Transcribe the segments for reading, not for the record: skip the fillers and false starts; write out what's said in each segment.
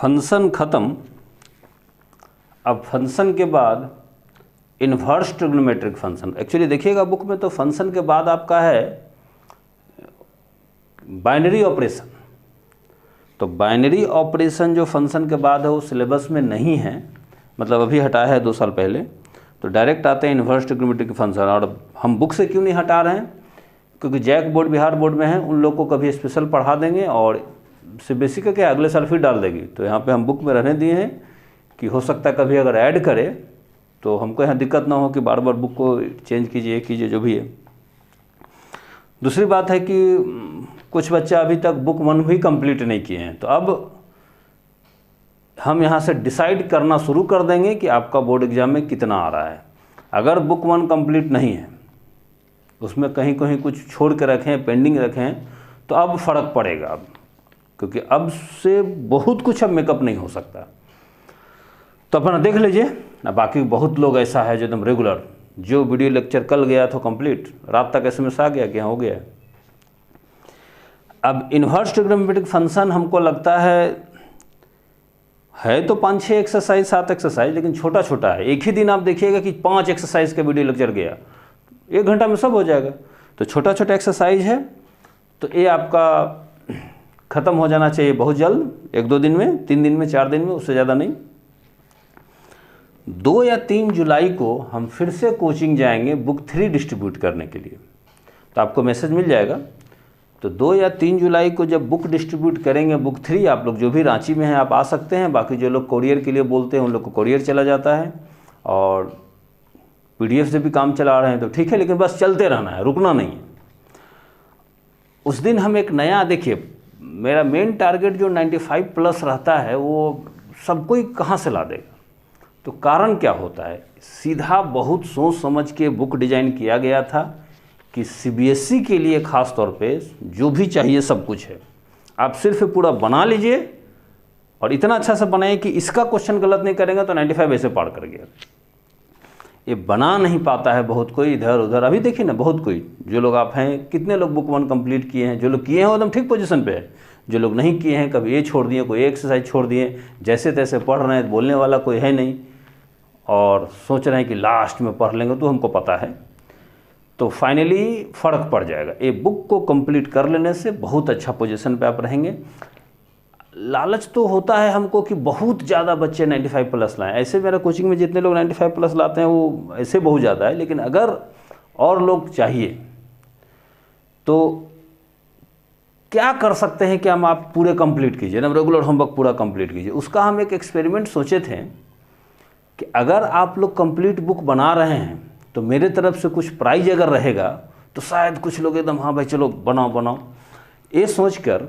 Function ख़त्म। अब function के बाद इन्वर्स ट्रिग्नोमेट्रिक फंक्शन। एक्चुअली देखिएगा बुक में तो फंक्शन के बाद आपका है बाइनरी ऑपरेशन। तो बाइनरी ऑपरेशन जो फंक्शन के बाद है वो सिलेबस में नहीं है, मतलब अभी हटाया है 2 साल पहले। तो डायरेक्ट आते हैं इन्वर्स ट्रिग्नोमेट्रिक फंक्शन। और हम बुक से क्यों नहीं हटा रहे हैं, क्योंकि जैक बोर्ड बिहार बोर्ड में है, उन लोग को कभी स्पेशल पढ़ा देंगे और सीबीएसई का क्या अगले साल फिर डाल देगी। तो यहाँ पे हम बुक में रहने दिए हैं कि हो सकता है कभी अगर ऐड करे तो हमको यहाँ दिक्कत ना हो कि बार बार बुक को चेंज कीजिए जो भी है। दूसरी बात है कि कुछ बच्चे अभी तक बुक 1 भी कंप्लीट नहीं किए हैं, तो अब हम यहाँ से डिसाइड करना शुरू कर देंगे कि आपका बोर्ड एग्जाम में कितना आ रहा है। अगर बुक 1 कंप्लीट नहीं है, उसमें कहीं कहीं कुछ छोड़ के रखें, पेंडिंग रखें, तो अब फ़र्क पड़ेगा। अब क्योंकि अब से बहुत कुछ अब मेकअप नहीं हो सकता। तो अपना देख लीजिए ना। बाकी बहुत लोग ऐसा है जो एकदम रेगुलर, जो वीडियो लेक्चर कल गया था कंप्लीट, रात तक एसएमएस आ गया कि हाँ हो गया। अब इन्वर्स ट्रिग्नोमेट्रिक फंक्शन हमको लगता है तो 5-6 एक्सरसाइज 7 एक्सरसाइज, लेकिन छोटा छोटा है। एक ही दिन आप देखिएगा कि 5 एक्सरसाइज का वीडियो लेक्चर गया, 1 घंटा में सब हो जाएगा। तो छोटा छोटा एक्सरसाइज है, तो ये आपका ख़त्म हो जाना चाहिए बहुत जल्द, 1-2 दिन में, 3 दिन में, 4 दिन में, उससे ज़्यादा नहीं। 2 या 3 जुलाई को हम फिर से कोचिंग जाएंगे बुक 3 डिस्ट्रीब्यूट करने के लिए। तो आपको मैसेज मिल जाएगा। तो 2 या 3 जुलाई को जब बुक डिस्ट्रीब्यूट करेंगे बुक 3, आप लोग जो भी रांची में हैं आप आ सकते हैं। बाकी जो लोग कोरियर के लिए बोलते हैं उन लोग को कोरियर चला जाता है, और पीडीएफ से भी काम चला रहे हैं तो ठीक है, लेकिन बस चलते रहना है, रुकना नहीं है। उस दिन हम एक नया, देखिए मेरा मेन टारगेट जो 95+ रहता है वो सबको ही कहाँ से ला देगा। तो कारण क्या होता है, सीधा बहुत सोच समझ के बुक डिज़ाइन किया गया था कि सीबीएसई के लिए ख़ास तौर पे जो भी चाहिए सब कुछ है। आप सिर्फ पूरा बना लीजिए और इतना अच्छा से बनाइए कि इसका क्वेश्चन गलत नहीं करेंगे तो 95 ऐसे पार कर गया। ये बना नहीं पाता है बहुत कोई, इधर उधर। अभी देखिए ना, बहुत कोई जो लोग आप हैं, कितने लोग बुक 1 कंप्लीट किए हैं। जो लोग किए हैं वो एकदम ठीक पोजीशन पे है, जो लोग नहीं किए हैं कभी ये छोड़ दिए, कोई एक्सरसाइज छोड़ दिए, जैसे तैसे पढ़ रहे हैं, बोलने वाला कोई है नहीं, और सोच रहे हैं कि लास्ट में पढ़ लेंगे। तो हमको पता है, तो फाइनली फ़र्क पड़ जाएगा। ये बुक को कंप्लीट कर लेने से बहुत अच्छा पोजीशन पे आप रहेंगे। लालच तो होता है हमको कि बहुत ज़्यादा बच्चे 95+ लाएं। ऐसे मेरा कोचिंग में जितने लोग 95+ लाते हैं वो ऐसे बहुत ज़्यादा है, लेकिन अगर और लोग चाहिए तो क्या कर सकते हैं कि हम आप पूरे कंप्लीट कीजिए ना, रेगुलर होमवर्क पूरा कंप्लीट कीजिए। उसका हम एक एक्सपेरिमेंट सोचे थे कि अगर आप लोग कंप्लीट बुक बना रहे हैं तो मेरे तरफ से कुछ प्राइज अगर रहेगा तो शायद कुछ लोग एकदम हाँ भाई चलो बनाओ। ये सोचकर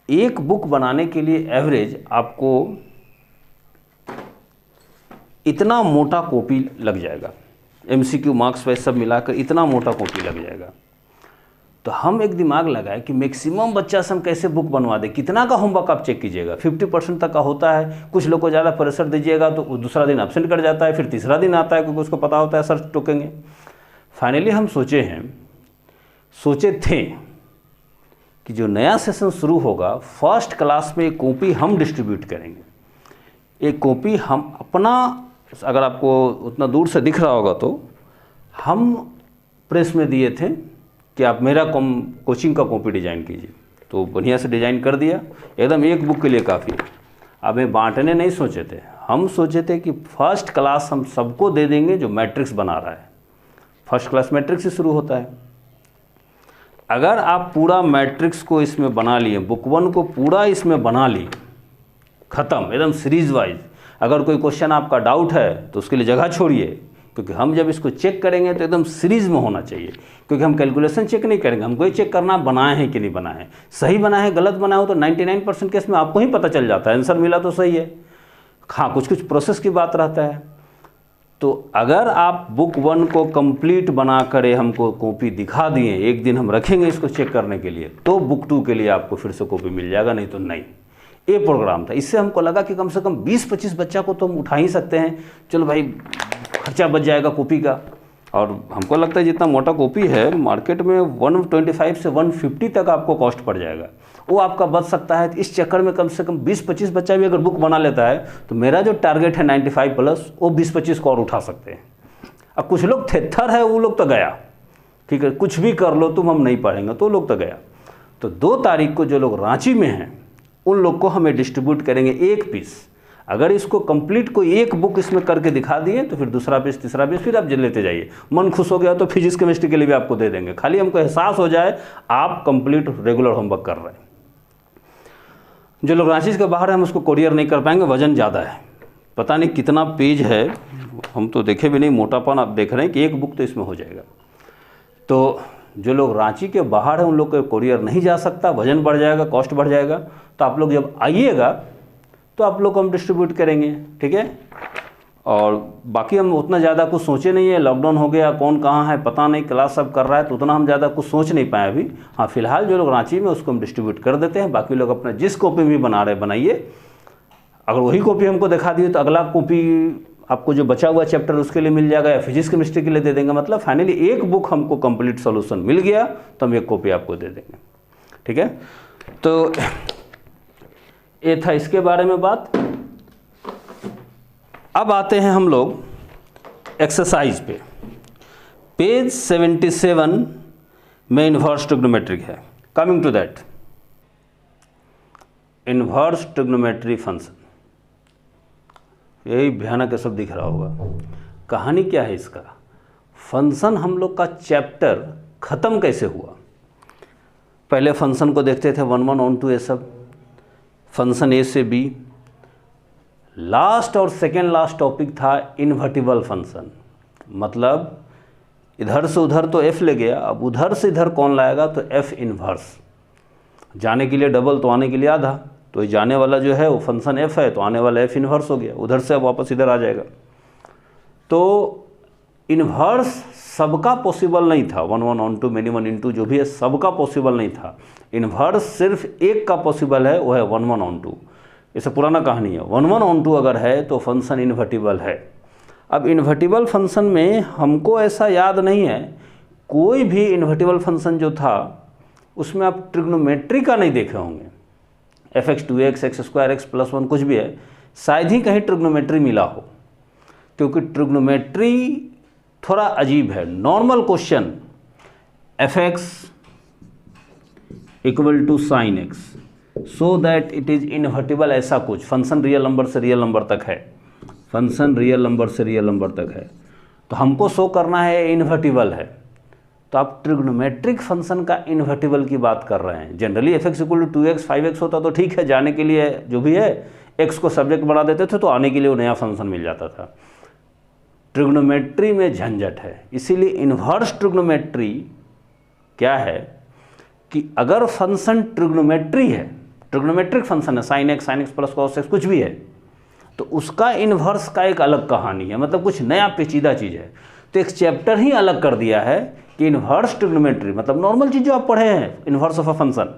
एक बुक बनाने के लिए एवरेज आपको इतना मोटा कॉपी लग जाएगा, एमसीक्यू मार्क्स वाइज सब मिलाकर इतना मोटा कॉपी लग जाएगा। तो हम एक दिमाग लगाए कि मैक्सिमम बच्चा से हम कैसे बुक बनवा दें। कितना का होमवर्क आप चेक कीजिएगा, 50% तक का होता है। कुछ लोग को ज़्यादा प्रेशर दीजिएगा तो वो दूसरा दिन एब्सेंट कर जाता है, फिर तीसरा दिन आता है क्योंकि उसको पता होता है सर टोकेंगे। फाइनली हम सोचे थे कि जो नया सेशन शुरू होगा, फर्स्ट क्लास में एक कॉपी हम डिस्ट्रीब्यूट करेंगे। एक कॉपी हम अपना, अगर आपको उतना दूर से दिख रहा होगा तो हम प्रेस में दिए थे कि आप मेरा कोचिंग का कॉपी डिज़ाइन कीजिए। तो बढ़िया से डिज़ाइन कर दिया, एकदम एक बुक के लिए काफ़ी है। अब ये बांटने नहीं सोचे थे, हम सोचे थे कि फर्स्ट क्लास हम सबको दे देंगे जो मैट्रिक्स बना रहा है। फर्स्ट क्लास मैट्रिक्स से शुरू होता है। अगर आप पूरा मैट्रिक्स को इसमें बना लिए, बुक 1 को पूरा इसमें बना लिए, ख़त्म एकदम सीरीज वाइज। अगर कोई क्वेश्चन आपका डाउट है तो उसके लिए जगह छोड़िए, क्योंकि हम जब इसको चेक करेंगे तो एकदम सीरीज में होना चाहिए। क्योंकि हम कैलकुलेशन चेक नहीं करेंगे, हमको ये चेक करना बनाए हैं कि नहीं बनाए हैं। सही बनाए हैं, गलत बनाए हो तो 99% केस में आपको ही पता चल जाता है, आंसर मिला तो सही है। हाँ, कुछ प्रोसेस की बात रहता है। तो अगर आप बुक 1 को कंप्लीट बना कर हमको कॉपी दिखा दिए, एक दिन हम रखेंगे इसको चेक करने के लिए, तो बुक 2 के लिए आपको फिर से कॉपी मिल जाएगा, नहीं तो नहीं। ये प्रोग्राम था। इससे हमको लगा कि कम से कम 20-25 बच्चा को तो हम उठा ही सकते हैं। चलो भाई, खर्चा बच जाएगा कॉपी का और हमको लगता है जितना मोटा कॉपी है मार्केट में 125 से 150 तक आपको कॉस्ट पड़ जाएगा, वो आपका बच सकता है। इस चक्कर में कम से कम 20-25 बच्चा भी अगर बुक बना लेता है तो मेरा जो टारगेट है 95 प्लस, वो 20-25 को और उठा सकते हैं। अब कुछ लोग थेथर है, वो लोग तो गया, ठीक है, कुछ भी कर लो तुम, हम नहीं पढ़ेंगे, तो लोग तो गया। तो 2 तारीख को जो लोग रांची में हैं उन लोग को हमें डिस्ट्रीब्यूट करेंगे 1 पीस। अगर इसको कंप्लीट कोई एक बुक इसमें करके दिखा दिए तो फिर दूसरा पीस, तीसरा पीस, फिर आप लेते जाइए। मन खुश हो गया तो फिजिक्स केमिस्ट्री के लिए भी आपको दे देंगे, खाली हमको एहसास हो जाए आप कंप्लीट रेगुलर होमवर्क कर रहे हैं। जो लोग रांची के बाहर हैं हम उसको कोरियर नहीं कर पाएंगे, वजन ज़्यादा है, पता नहीं कितना पेज है, हम तो देखे भी नहीं, मोटापन आप देख रहे हैं कि एक बुक तो इसमें हो जाएगा। तो जो लोग रांची के बाहर हैं उन लोग को कोरियर नहीं जा सकता, वजन बढ़ जाएगा, कॉस्ट बढ़ जाएगा। तो आप लोग जब आइएगा तो आप लोग को हम डिस्ट्रीब्यूट करेंगे, ठीक है। और बाकी हम उतना ज़्यादा कुछ सोचे नहीं है, लॉकडाउन हो गया, कौन कहाँ है पता नहीं, क्लास सब कर रहा है, तो उतना हम ज़्यादा कुछ सोच नहीं पाए अभी। हाँ, फिलहाल जो लोग रांची में उसको हम डिस्ट्रीब्यूट कर देते हैं, बाकी लोग अपना जिस कॉपी में बना रहे बनाइए। अगर वही कॉपी हमको दिखा दिए तो अगला कॉपी आपको जो बचा हुआ चैप्टर उसके लिए मिल जाएगा, या फिजिक्स केमिस्ट्री के लिए दे देंगे। मतलब फाइनली एक बुक हमको कंप्लीट सॉल्यूशन मिल गया तो हम एक कॉपी आपको दे देंगे, ठीक है। तो ये था इसके बारे में बात। अब आते हैं हम लोग एक्सरसाइज पे। पेज 77 में इन्वर्स ट्रिग्नोमेट्रिक है। Coming to that, inverse trigonometry function, यही भयानक है, सब दिख रहा होगा। कहानी क्या है इसका? फंक्शन हम लोग का चैप्टर ख़त्म कैसे हुआ? पहले फंक्शन को देखते थे 1 1 ऑन 2 ये सब, फंक्शन ए से बी। लास्ट और सेकेंड लास्ट टॉपिक था इन्वर्टिबल फंक्शन, मतलब इधर से उधर तो एफ ले गया, अब उधर से इधर कौन लाएगा, तो एफ इन्वर्स। जाने के लिए डबल तो आने के लिए आधा, तो ये जाने वाला जो है वो फंक्शन एफ है, तो आने वाला एफ इन्वर्स हो गया, उधर से अब वापस इधर आ जाएगा। तो इन्वर्स सबका पॉसिबल नहीं था, 1 1 ऑन 2 मेनी 1 इन 2 जो भी है सबका पॉसिबल नहीं था। इन्वर्स सिर्फ एक का पॉसिबल है, वो है 1 1 ऑन 2। इससे पुराना कहानी है, 1 1 ऑन 2 अगर है तो फंक्शन इन्वर्टिबल है। अब इन्वर्टिबल फंक्शन में हमको ऐसा याद नहीं है, कोई भी इन्वर्टिबल फंक्शन जो था उसमें आप ट्रिग्नोमेट्री का नहीं देखे होंगे, fx 2x x square x plus 1 कुछ भी है, शायद ही कहीं ट्रिग्नोमेट्री मिला हो, क्योंकि ट्रिग्नोमेट्री थोड़ा अजीब है। Normal question fx equal to sine x so that it is invertible, ऐसा कुछ फंक्शन रियल नंबर से रियल नंबर तक है, फंक्शन रियल नंबर से रियल नंबर तक है, तो हमको शो करना है इन्वर्टिबल है। तो आप ट्रिग्नोमेट्रिक फंक्शन का इन्वर्टिबल की बात कर रहे हैं। Generally fx equal to 2x 5x होता तो ठीक है, जाने के लिए जो भी है x को सब्जेक्ट बना देते थे तो आने के लिए वो नया फंक्शन मिल जाता था। ट्रिग्नोमेट्री में झंझट है, इसीलिए इन्वर्स ट्रिग्नोमेट्री क्या है कि अगर फंक्शन ट्रिग्नोमेट्री है, ट्रिग्नोमेट्रिक फंक्शन है, sine x plus cos x कुछ भी है, तो उसका इन्वर्स का एक अलग कहानी है, मतलब कुछ नया पेचीदा चीज़ है। तो एक चैप्टर ही अलग कर दिया है कि इन्वर्स ट्रिग्नोमेट्री, मतलब नॉर्मल चीज़ जो आप पढ़े हैं इन्वर्स ऑफ अ फंक्शन,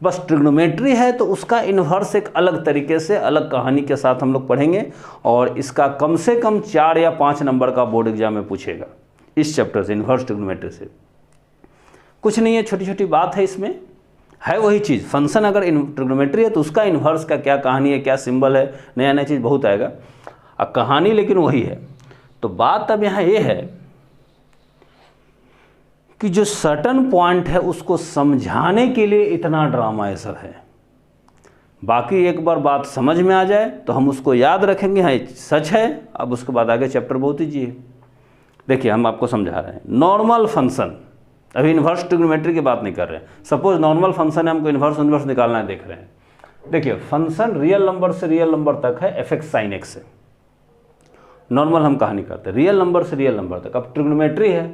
बस ट्रिग्नोमेट्री है तो उसका इन्वर्स एक अलग तरीके से अलग कहानी के साथ हम लोग पढ़ेंगे, और इसका कम से कम 4 या 5 नंबर का बोर्ड एग्जाम में पूछेगा इस चैप्टर से, इन्वर्स ट्रिग्नोमेट्री से। कुछ नहीं है, छोटी छोटी बात है, इसमें है वही चीज़। फंक्शन अगर ट्रिग्नोमेट्री है तो उसका इन्वर्स का क्या कहानी है, क्या सिंबल है, नया नया चीज़ बहुत आएगा, अब कहानी लेकिन वही है। तो बात अब यहाँ ये है कि जो सर्टन पॉइंट है उसको समझाने के लिए इतना ड्रामा ये सब है। बाकी एक बार बात समझ में आ जाए तो हम उसको याद रखेंगे, हाँ सच है, अब उसके बाद आगे चैप्टर बहुत ईजी। देखिए हम आपको समझा रहे हैं, नॉर्मल फंक्शन, अभी इन्वर्स ट्रिग्नोमेट्री की बात नहीं कर रहे हैं, सपोज नॉर्मल फंक्शन है, हमको इन्वर्स इन्वर्स निकालना है, देख रहे हैं। देखिए फंक्शन रियल नंबर से रियल नंबर तक है fx साइन एक्स से, नॉर्मल हम कहानी करते हैं, रियल नंबर से रियल नंबर तक। अब ट्रिग्नोमेट्री है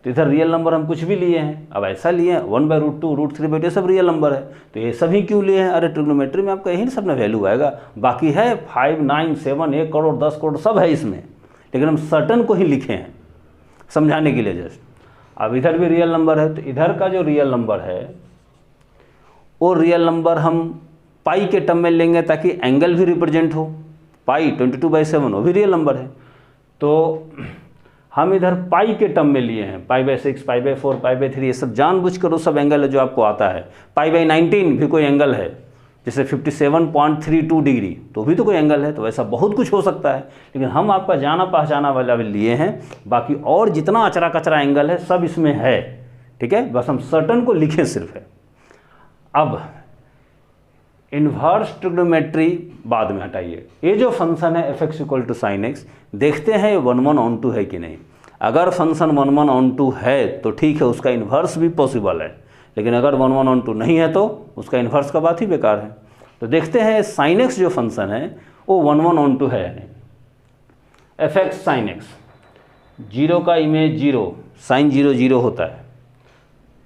तो इधर रियल नंबर हम कुछ भी लिए हैं, अब ऐसा लिए हैं 1/√2 √3/2 सब रियल नंबर है, तो ये सभी क्यों लिए हैं? अरे ट्रिग्नोमेट्री में आपका यही सब ना वैल्यू आएगा, बाकी है 5 9 7 1 करोड़ 10 करोड़ सब है इसमें, लेकिन हम सर्टन को ही लिखे हैं समझाने के लिए जस्ट। अब इधर भी रियल नंबर है तो इधर का जो रियल नंबर है वो रियल नंबर हम पाई के टर्म में लेंगे ताकि एंगल भी रिप्रेजेंट हो, पाई 22/7 वो भी रियल नंबर है। तो हम इधर पाई के टर्म में लिए हैं, π/6, π/4, π/3, ये सब जानबूझकर वो सब एंगल है जो आपको आता है। π/19 भी कोई एंगल है, जैसे 57.32 डिग्री, तो भी तो कोई एंगल है। तो ऐसा बहुत कुछ हो सकता है, लेकिन हम आपका जाना पहचाना वाला लिए हैं। बाकी और जितना अचरा कचरा एंगल है सब इसमें है, ठीक है, बस हम सर्टन को लिखें सिर्फ है। अब इन्वर्स ट्रिग्नोमेट्री बाद में हटाइए। ये जो फंक्शन है fx = sin x, देखते हैं 11/2 है कि नहीं। अगर फंक्शन 11/2 है तो ठीक है, उसका इन्वर्स भी पॉसिबल है, लेकिन अगर 11/2 नहीं है तो उसका इन्वर्स का बात ही बेकार है। तो देखते हैं sin x जो फंक्शन है वो 11/2 है या नहीं। fx sin x, 0 का इमेज 0, sin 0 0 होता है।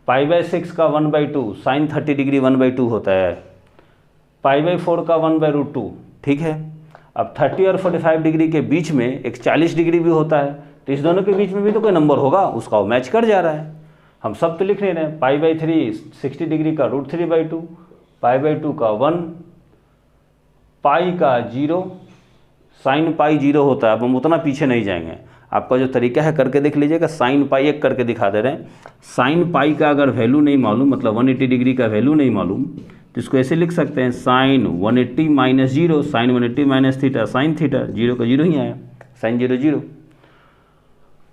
π/6 का 1/2, sin 30 डिग्री 1/2 होता है। π/4 का 1/√2, ठीक है। अब 30 और 45 डिग्री के बीच में एक 40 डिग्री भी होता है, तो इस दोनों के बीच में भी तो कोई नंबर होगा, उसका वो मैच कर जा रहा है। हम सब तो लिख नहीं रहे हैं। π/3 60 डिग्री का √3/2, π/2 का 1, पाई का 0, sin पाई 0 होता है। अब हम उतना पीछे नहीं जाएंगे, आपका जो तरीका है करके देख लीजिएगा। sin पाई एक करके दिखा दे रहे हैं। sin पाई का अगर वैल्यू नहीं मालूम, मतलब 180 डिग्री का वैल्यू नहीं मालूम, तो इसको ऐसे लिख सकते हैं sin 180 - 0, sin 180 - theta, sin theta, 0 का 0 ही आया, sin 0 0।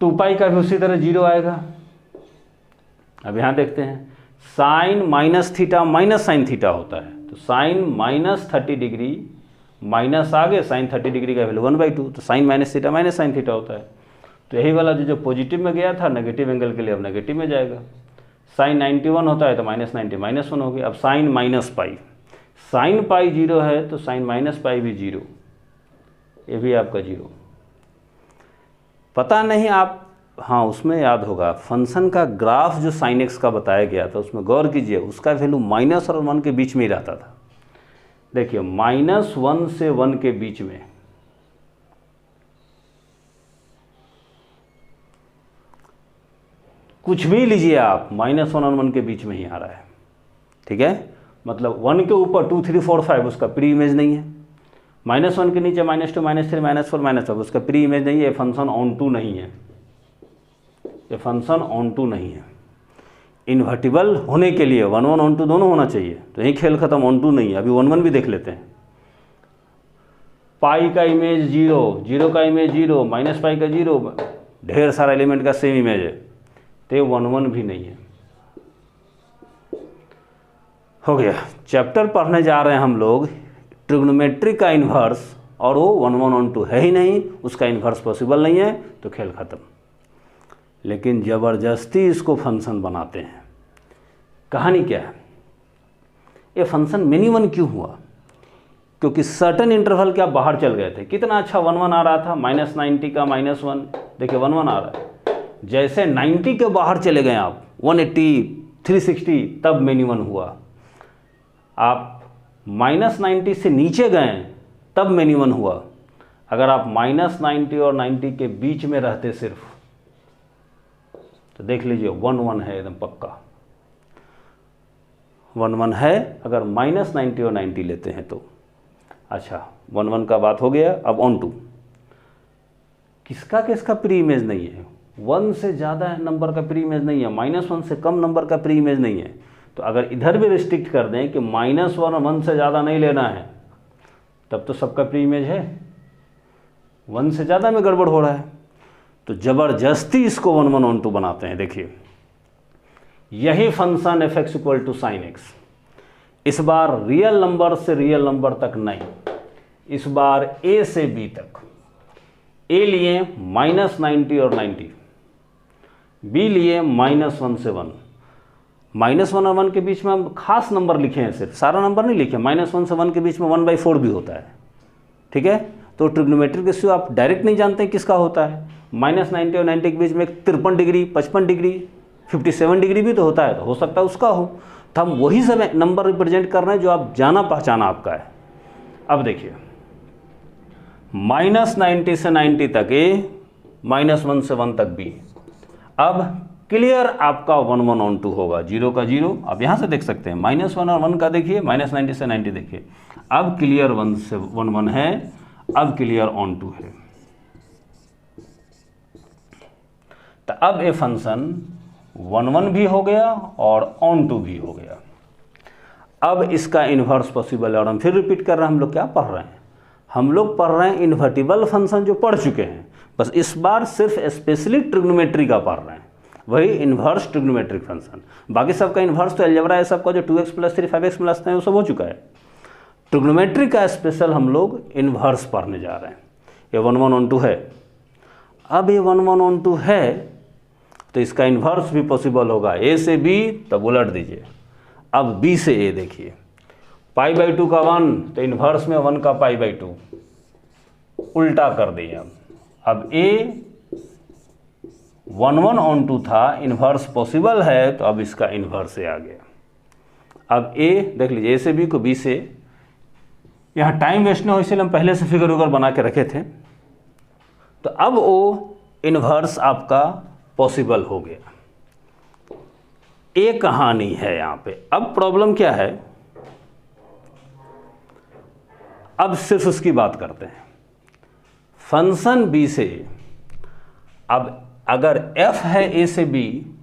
2 पाई का भी उसी तरह 0 आएगा। अब यहाँ देखते हैं sin -theta minus sin theta होता है, तो sin -30 डिग्री माइनस आगे sin 30 डिग्री का वैल्यू 1/2, तो sin -theta minus sin theta होता है। तो यही वाला जो पॉजिटिव में गया था नेगेटिव एंगल के लिए, अब नेगेटिव में जाएगा। sin 91 होता है तो -90 -1 हो गया। अब sin -पाई, sin पाई 0 है तो sin -पाई भी 0, ये भी आपका 0। पता नहीं आप, हाँ उसमें याद होगा फंक्शन का ग्राफ जो sin x का बताया गया था, उसमें गौर कीजिए, उसका वैल्यू माइनस और 1 के बीच में ही रहता था। देखिए -1 से 1 के बीच में कुछ भी लीजिए आप, -1 और 1 के बीच में ही आ रहा है, ठीक है। मतलब 1 के ऊपर 2 3 4 5 उसका प्री इमेज नहीं है, -1 के नीचे -2 -3 -4 -5 उसका प्री इमेज नहीं है। ये फंक्शन ऑन टू नहीं है, ये फंक्शन ऑन टू नहीं है। इन्वर्टिबल होने के लिए 1 1 ऑन टू दोनों होना चाहिए, तो यही खेल खत्म, ऑन टू नहीं है। अभी 1 1 भी देख लेते हैं। पाई का इमेज 0, 0 का इमेज 0, -पाई का 0, ढेर सारा एलिमेंट का सेम इमेज है, तो 1 1 भी नहीं है। हो गया, चैप्टर पढ़ने जा रहे हैं हम लोग ट्रिग्नोमेट्री का इन्वर्स, और वो 1 1 ऑन टू है ही नहीं, उसका इन्वर्स पॉसिबल नहीं है, तो खेल खत्म। लेकिन ज़बरदस्ती इसको फंक्शन बनाते हैं। कहानी क्या है, ये फंक्शन मिनिमम क्यों हुआ? क्योंकि सर्टन इंटरवल के आप बाहर चल गए थे। कितना अच्छा 1 1 आ रहा था, -90 का -1, देखिए 1 1 आ रहा है। जैसे 90 के बाहर चले गए आप, 180 360, तब मिनिमम हुआ। आप -90 से नीचे गए तब मिनिमम हुआ। अगर आप -90 और 90 के बीच में रहते सिर्फ, तो देख लीजिए 1 1 है एकदम पक्का, 1 1 है अगर -90 और 90 लेते हैं तो। अच्छा 1 1 का बात हो गया। अब ऑन टू, किसका किसका प्री इमेज नहीं है? 1 से ज़्यादा नंबर का प्री इमेज नहीं है, -1 से कम नंबर का प्री इमेज नहीं है। तो अगर इधर भी रिस्ट्रिक्ट कर दें कि -1 और 1 से ज़्यादा नहीं लेना है, तब तो सबका प्री इमेज है। 1 से ज़्यादा में गड़बड़ हो रहा है, तो ज़बरदस्ती इसको 1 1 ऑन टू बनाते हैं। देखिए यही फंक्शन fx = sin x, इस बार रियल नंबर से रियल नंबर तक नहीं, इस बार a से b तक। a लिए -90 और 90, b लिए -1 से 1। -1 और 1 के बीच में हम खास नंबर लिखे हैं, सिर्फ सारा नंबर नहीं लिखे। -1 से 1 के बीच में 1/4 भी होता है, ठीक है। तो ट्रिग्नोमेट्रिक रेशियो आप डायरेक्ट नहीं जानते किसका होता है। -90 और 90 के बीच में 53 डिग्री, 55 डिग्री, 57 डिग्री भी तो होता है, तो हो सकता है उसका हो। तो हम वही सब नंबर रिप्रेजेंट कर रहे हैं जो आप जाना पहचाना आपका है। अब देखिए -90 से 90 तक A, -1 से 1 तक B। अब क्लियर आपका 1 1 ऑन टू होगा, 0 का 0। अब यहाँ से देख सकते हैं -1 और 1 का देखिए, -90 से 90 देखिए। अब क्लियर 1 से 1 1 है, अब क्लियर ऑन टू है। अब ये फंक्शन 1 भी हो गया और ऑन टू भी हो गया। अब इसका इन्वर्स पॉसिबल है। और हम फिर रिपीट कर रहे हैं, हम लोग क्या पढ़ रहे हैं, हम लोग पढ़ रहे हैं इन्वर्टिबल फंक्शन जो पढ़ चुके हैं, बस इस बार सिर्फ स्पेशली ट्रिग्नोमेट्री का पढ़ रहे हैं, वही इन्वर्स ट्रिग्नोमेट्रिक फंक्शन। बाकी सबका इन्वर्स तो अलजेब्रा है, सबका जो 2x + 3 5x + 9 वो सब हो चुका है। ट्रिग्नोमेट्री का स्पेशल हम लोग इन्वर्स पढ़ने जा रहे हैं। ये 1 1 ऑन 2 है। अब ये 1 1 ऑन 2 है तो इसका इन्वर्स भी पॉसिबल होगा। ए से बी तब उलट दीजिए। अब बी से ए देखिए, π/2 का 1 तो इन्वर्स में 1 का π/2 उल्टा कर दिए। अब ए 1 1 ऑन 2 था, इन्वर्स पॉसिबल है तो अब इसका इन्वर्स ए आ गया। अब ए देख लीजिए, ए से बी को बी से, यहाँ टाइम वेस्ट ना हो इसलिए हम पहले से फिगर उगर बना के रखे थे। तो अब वो इन्वर्स आपका पॉसिबल हो गया। एक कहानी है यहाँ पे। अब प्रॉब्लम क्या है, अब सिर्फ उसकी बात करते हैं। फंक्शन बी से, अब अगर f है a से b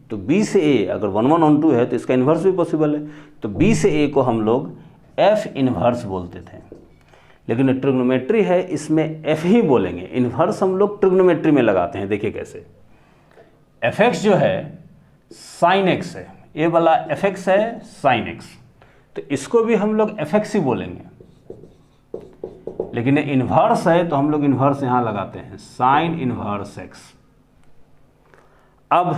तो b से a, अगर 1 1 ऑन 2 है तो इसका इन्वर्स भी पॉसिबल है। तो b से a को हम लोग f इन्वर्स बोलते थे, लेकिन ट्रिग्नोमेट्री है इसमें f ही बोलेंगे। इन्वर्स हम लोग ट्रिग्नोमेट्री में लगाते हैं। देखिए कैसे, fx जो है sin x है, ये वाला fx है sin x, तो इसको भी हम लोग fx ही बोलेंगे। लेकिन ये इन्वर्स है तो हम लोग इन्वर्स यहाँ लगाते हैं, sin इन्वर्स x। अब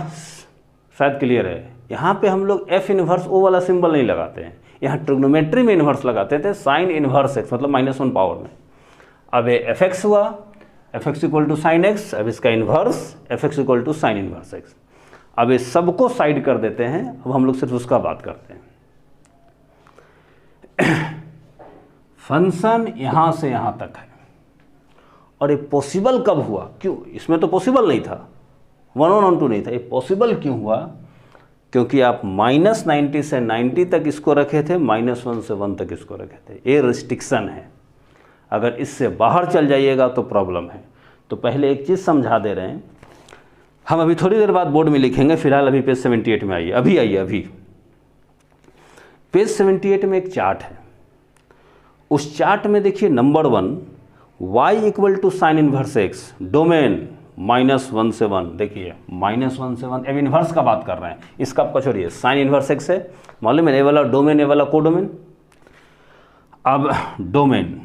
शायद क्लियर है, यहाँ पे हम लोग f इन्वर्स ओ वाला सिंबल नहीं लगाते हैं, यहाँ ट्रिग्नोमेट्री में इन्वर्स लगाते थे sin इन्वर्स x, मतलब -1 पावर में। अब ये fx हुआ, fx = sin x, अब इसका inverse fx = sin inverse x। अब ये सबको साइड कर देते हैं, अब हम लोग सिर्फ उसका बात करते हैं। फंक्शन यहाँ से यहाँ तक है, और ये पॉसिबल कब हुआ, क्यों? इसमें तो पॉसिबल नहीं था, 1 1 ऑन 2 नहीं था। ये पॉसिबल क्यों हुआ? क्योंकि आप -90 से 90 तक इसको रखे थे, -1 से 1 तक इसको रखे थे। ये रिस्ट्रिक्शन है, अगर इससे बाहर चल जाइएगा तो प्रॉब्लम है। तो पहले एक चीज़ समझा दे रहे हैं, हम अभी थोड़ी देर बाद बोर्ड में लिखेंगे, फिलहाल अभी पेज 78 में आइए, अभी आइए। अभी पेज 78 में एक चार्ट है, उस चार्ट में देखिए number 1 y = sin inverse x, domain -1 से 1। देखिए -1 से 1, अब इन्वर्स का बात कर रहे हैं, इसका आपका छोड़िए, sin इन्वर्स x है, मालूम है, ये वाला डोमेन, ये वाला कोडोमेन। अब डोमेन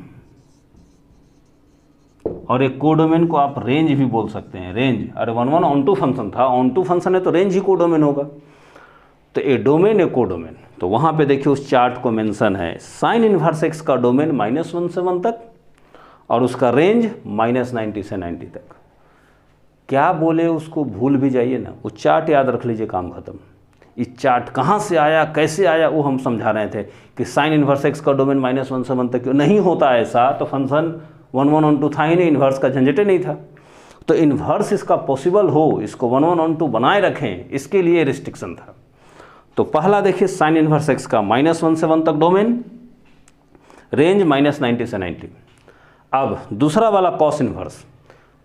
और एक कोडोमेन को आप रेंज भी बोल सकते हैं, रेंज। अरे 1 1 ऑन 2 फंक्शन था, ऑन 2 फंक्शन है तो रेंज ही कोडोमेन होगा। तो ये डोमेन है कोडोमेन, तो वहाँ पे देखिए उस चार्ट को मेंशन है, sin इन्वर्स x का डोमेन -1 से 1 तक और उसका रेंज -90 से 90 तक। क्या बोले उसको भूल भी जाइए ना, वो चार्ट याद रख लीजिए, काम खत्म। इस चार्ट कहाँ से आया, कैसे आया, वो हम समझा रहे थे कि sin इन्वर्स x का डोमेन -1 से 1 तक क्यों नहीं होता ऐसा, तो फंक्शन 1 1 ऑन 2 था ही नहीं, इन्वर्स का झंझटे नहीं था। तो इन्वर्स इसका पॉसिबल हो, इसको 1 1 ऑन 2 बनाए रखें, इसके लिए रिस्ट्रिक्शन था। तो पहला देखिए sin इन्वर्स x का -1 से 1 तक डोमेन, रेंज -90 से 90। अब दूसरा वाला cos इन्वर्स,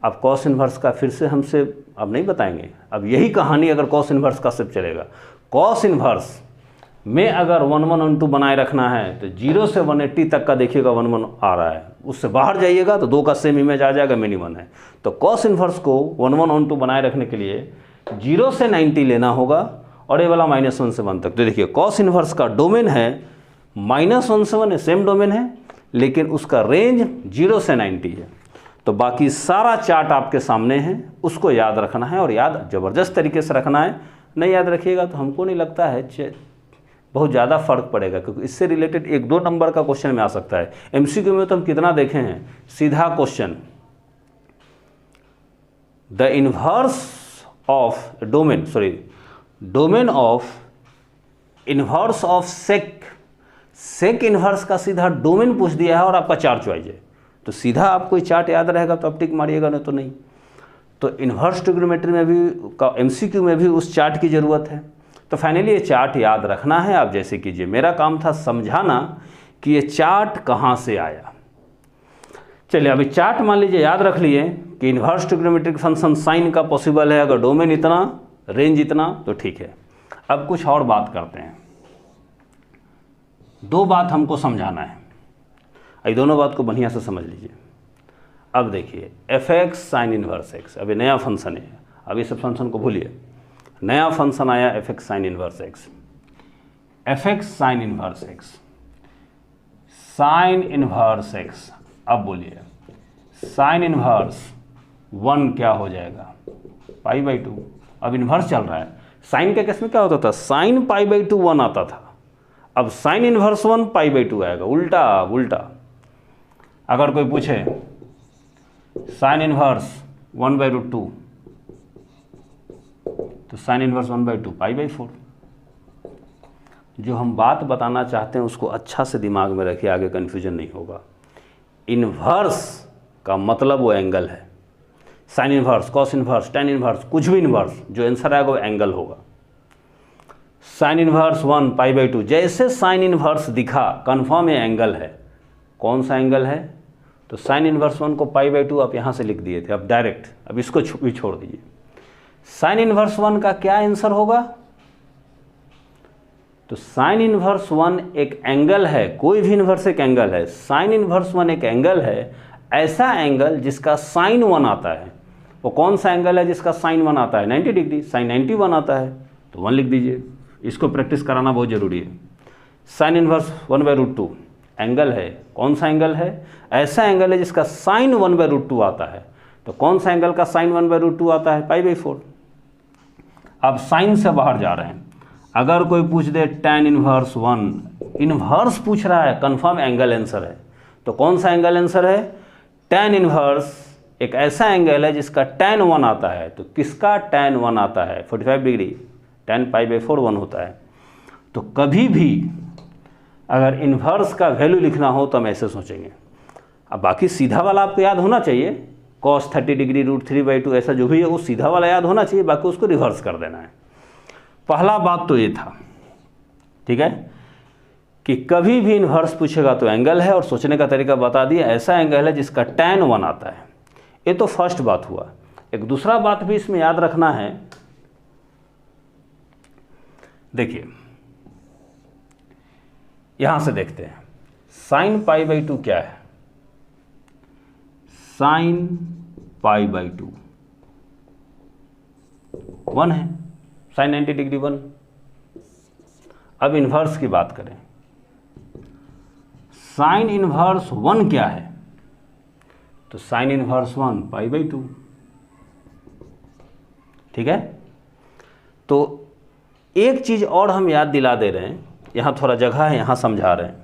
अब cos इन्वर्स का फिर से हमसे अब नहीं बताएंगे, अब यही कहानी अगर cos इन्वर्स का सिर्फ चलेगा। cos इन्वर्स में अगर 1 1 ऑन 2 बनाए रखना है तो 0 से 180 तक का देखिएगा 1 1 आ रहा है, उससे बाहर जाइएगा तो 2 का सेम इमेज आ जाएगा, मिनिमम है। तो cos इन्वर्स को 1 1 ऑन 2 बनाए रखने के लिए 0 से 90 लेना होगा और ये वाला -1 से 1 तक। तो देखिए cos इन्वर्स का डोमेन है -1 से 1 सेम डोमेन है, लेकिन उसका रेंज 0 से 90 है। तो बाकी सारा चार्ट आपके सामने है, उसको याद रखना है और याद ज़बरदस्त तरीके से रखना है। नहीं याद रखिएगा तो हमको नहीं लगता है बहुत ज़्यादा फर्क पड़ेगा, क्योंकि इससे रिलेटेड 1-2 नंबर का क्वेश्चन में आ सकता है। MCQ में तो हम कितना देखे हैं, सीधा question, the inverse of domain, domain of inverse of sec inverse का सीधा डोमेन पूछ दिया है और आपका 4 चॉइस है। तो सीधा आपको चार्ट याद रहेगा तो आप टिक मारिएगा, नहीं तो नहीं। तो इन्वर्स ट्रिग्नोमेट्री में भी का MCQ में भी उस चार्ट की ज़रूरत है। तो फाइनली ये चार्ट याद रखना है। आप जैसे कीजिए, मेरा काम था समझाना कि ये चार्ट कहाँ से आया। चलिए अभी चार्ट मान लीजिए याद रख लिए कि इन्वर्स ट्रिग्नोमेट्रिक फंक्शन साइन का पॉसिबल है अगर डोमेन इतना रेंज इतना तो ठीक है। अब कुछ और बात करते हैं। दो बात हमको समझाना है, ये दोनों बात को बढ़िया से समझ लीजिए। अब देखिए F x sine inverse x, अभी नया फंक्शन है, अब इस फंक्शन को भूलिए, नया फंक्शन आया F x sine inverse x. F x sine inverse x, sine inverse x, अब बोलिए साइन इनवर्स 1 क्या हो जाएगा, π/2। अब इन्वर्स चल रहा है, साइन के केस में क्या होता था, साइन π/2 1 आता था, अब साइन इनवर्स 1 π/2 आएगा, उल्टा उल्टा। अगर कोई पूछे साइन इनवर्स 1/√2 तो साइन इनवर्स 1/2 π/4। जो हम बात बताना चाहते हैं उसको अच्छा से दिमाग में रखिए, आगे कन्फ्यूजन नहीं होगा। इनवर्स का मतलब वो एंगल है, sine inverse, cos inverse, tan inverse, कुछ भी इनवर्स, जो आंसर आएगा वो एंगल होगा। साइन इनवर्स 1 π/2, जैसे साइन इनवर्स दिखा कन्फर्म ये एंगल है। कौन सा एंगल है, तो साइन इनवर्स 1 को π/2 आप यहाँ से लिख दिए थे, अब डायरेक्ट, अब इसको भी छोड़ दीजिए। साइन इनवर्स 1 का क्या आंसर होगा, तो साइन इनवर्स 1 एक एंगल है, कोई भी इनवर्स एक एंगल है, साइन इनवर्स 1 एक एंगल है, ऐसा एंगल जिसका साइन 1 आता है। वो कौन सा एंगल है जिसका साइन 1 आता है, 90 डिग्री, साइन 91 आता है, तो 1 लिख दीजिए। इसको प्रैक्टिस कराना बहुत जरूरी है। साइन इनवर्स 1/√2 एंगल है, कौन सा एंगल है, ऐसा एंगल है जिसका साइन 1/√2 आता है, तो कौन सा एंगल का साइन 1/√2 आता है, π/4। अब साइन से बाहर जा रहे हैं, अगर कोई पूछ दे tan इनवर्स 1, इनवर्स पूछ रहा है, कंफर्म एंगल आंसर है, तो कौन सा एंगल आंसर है, tan इनवर्स एक ऐसा एंगल है जिसका tan 1 आता है, तो किसका tan 1 आता है, 45 डिग्री, tan π/4 1 होता है। तो कभी भी अगर इन्वर्स का वैल्यू लिखना हो तो हम ऐसे सोचेंगे। अब बाकी सीधा वाला आपको याद होना चाहिए, cos 30 डिग्री √3/2 ऐसा जो भी है वो सीधा वाला याद होना चाहिए, बाकी उसको रिवर्स कर देना है। पहला बात तो ये था, ठीक है, कि कभी भी इन्वर्स पूछेगा तो एंगल है, और सोचने का तरीका बता दिया, ऐसा एंगल है जिसका tan 1 आता है। ये तो फर्स्ट बात हुआ। एक दूसरा बात भी इसमें याद रखना है, देखिए यहां से देखते हैं, साइन π/2 क्या है, साइन π/2 1 है, साइन 90 डिग्री 1। अब इन्वर्स की बात करें, साइन इन्वर्स 1 क्या है, तो साइन इन्वर्स 1 π/2, ठीक है। तो एक चीज और हम याद दिला दे रहे हैं, यहाँ थोड़ा जगह है, यहाँ समझा रहे हैं,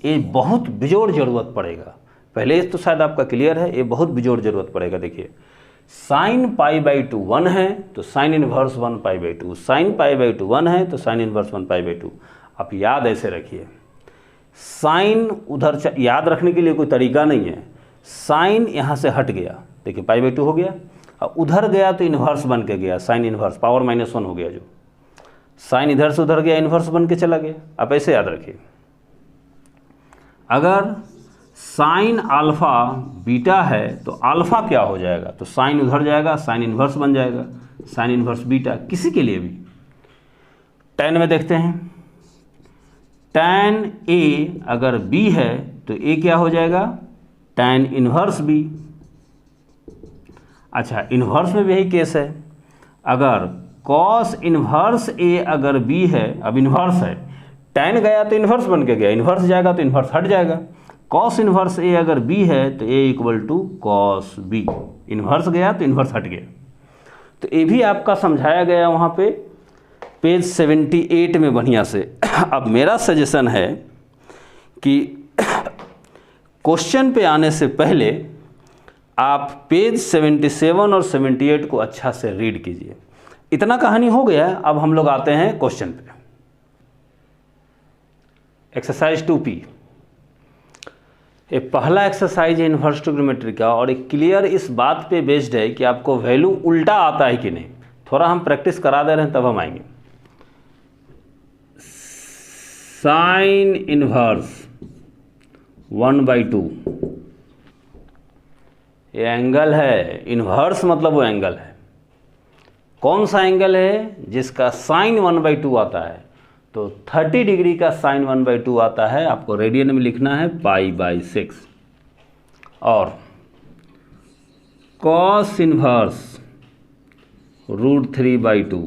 ये बहुत बेजोड़ ज़रूरत पड़ेगा। पहले तो शायद आपका क्लियर है, ये बहुत बेजोड़ ज़रूरत पड़ेगा। देखिए साइन π/2 1 है तो साइन इनवर्स 1 π/2, साइन π/2 1 है तो साइन इनवर्स 1 π/2। आप याद ऐसे रखिए, साइन उधर याद रखने के लिए कोई तरीका नहीं है, साइन यहाँ से हट गया, देखिए π/2 हो गया, और उधर गया तो इन्वर्स बन के गया, साइन इन्वर्स पावर -1 हो गया, जो साइन इधर से उधर गया इन्वर्स बन के चला गया। आप ऐसे याद रखिए, अगर साइन अल्फा बीटा है तो अल्फा क्या हो जाएगा, तो साइन उधर जाएगा, साइन इन्वर्स बन जाएगा, साइन इन्वर्स बीटा। किसी के लिए भी tan में देखते हैं, tan a अगर b है तो a क्या हो जाएगा, tan इन्वर्स b। अच्छा, इन्वर्स में भी यही केस है, अगर cos इन्वर्स a अगर b है, अब इन्वर्स है, tan गया तो इन्वर्स बन के गया, इन्वर्स जाएगा तो इन्वर्स हट जाएगा। cos इन्वर्स a अगर b है तो a = cos b, इन्वर्स गया तो इन्वर्स हट गया। तो ये भी आपका समझाया गया वहाँ पे पेज 78 में बढ़िया से। अब मेरा सजेशन है कि क्वेश्चन पे आने से पहले आप पेज 77 और 78 को अच्छा से रीड कीजिए। इतना कहानी हो गया, अब हम लोग आते हैं क्वेश्चन पे। एक्सरसाइज 2P, ये पहला एक्सरसाइज है इन्वर्स ट्रिग्नोमेट्री का, और एक क्लियर इस बात पे बेस्ड है कि आपको वैल्यू उल्टा आता है कि नहीं। थोड़ा हम प्रैक्टिस करा दे रहे हैं तब हम आएंगे। साइन इन्वर्स 1/2 ये एंगल है, इन्वर्स मतलब वो एंगल है। कौन सा एंगल है जिसका साइन 1/2 आता है? तो 30 डिग्री का साइन 1/2 आता है, आपको रेडियन में लिखना है π/6। और कॉस इन्वर्स √3/2,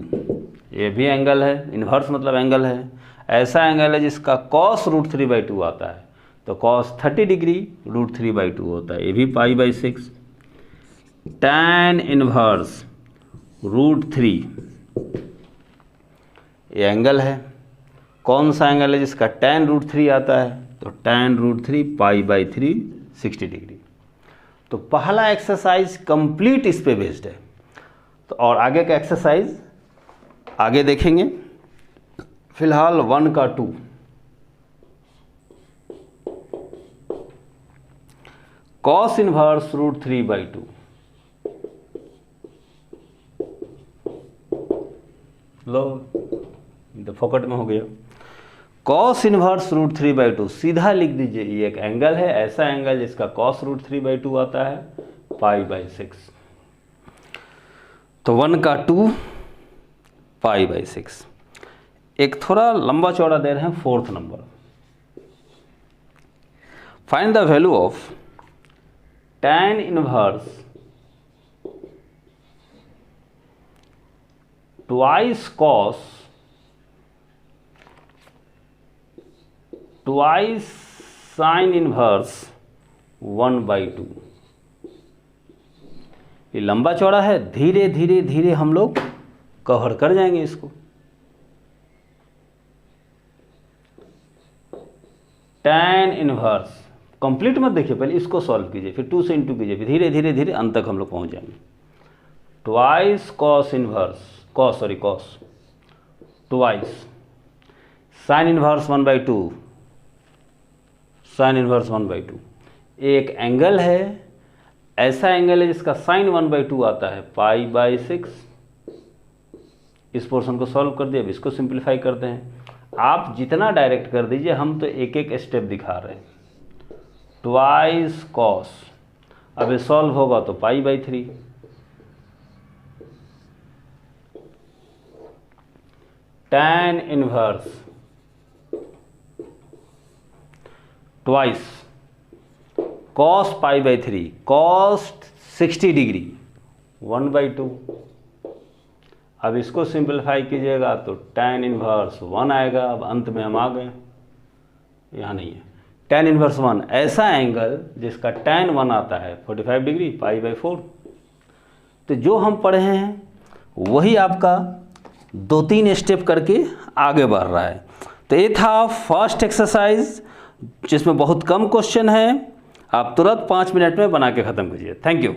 ये भी एंगल है, इन्वर्स मतलब एंगल है, ऐसा एंगल है जिसका कॉस √3/2 आता है, तो कॉस 30 डिग्री √3/2 होता है, ये भी π/6। टैन इन्वर्स √3, ये एंगल है, कौन सा एंगल है जिसका टैन √3 आता है? तो टैन √3 π/3 60 डिग्री। तो पहला एक्सरसाइज कंप्लीट इस पे बेस्ड है। तो और आगे का एक्सरसाइज आगे देखेंगे, फिलहाल 1 का 2। कॉस इन्वर्स √3/2, लो तो फोकट में हो गया। कॉस इन्वर्स √3/2 सीधा लिख दीजिए, ये एक एंगल है, ऐसा एंगल जिसका कॉस √3/2 आता है, π/6। तो 1 का 2 π/6। एक थोड़ा लंबा चौड़ा दे रहे हैं, 4th number. Find the value of tan inverse twice cos twice sine inverse 1/2। ये लंबा चौड़ा है, धीरे धीरे धीरे हम लोग कवर कर जाएंगे इसको। टैन इनवर्स कंप्लीट मत देखिए, पहले इसको सॉल्व कीजिए, फिर 2 से इंटू कीजिए, फिर धीरे धीरे धीरे अंत तक हम लोग पहुंच जाएंगे। Twice cos inverse cos twice sine inverse 1/2 sine inverse 1/2। एक एंगल है, ऐसा एंगल है जिसका साइन 1/2 आता है, π/6। इस पोर्शन को सॉल्व कर दिया, अब इसको सिंप्लीफाई करते हैं। आप जितना डायरेक्ट कर दीजिए, हम तो एक एक स्टेप दिखा रहे हैं। ट्वाइस कॉस, अब ये सॉल्व होगा तो π/3। Tan inverse twice cos π/3 cos 60 degree 1/2। अब इसको सिंप्लीफाई कीजिएगा तो टैन इनवर्स 1 आएगा। अब अंत में हम आ गए, यहाँ नहीं है, टैन इनवर्स 1 ऐसा एंगल जिसका टैन 1 आता है 45 डिग्री π/4। तो जो हम पढ़े हैं वही आपका 2-3 स्टेप करके आगे बढ़ रहा है। तो ये था फर्स्ट एक्सरसाइज, जिसमें बहुत कम क्वेश्चन है, आप तुरंत 5 मिनट में बना के ख़त्म कीजिए। Thank you.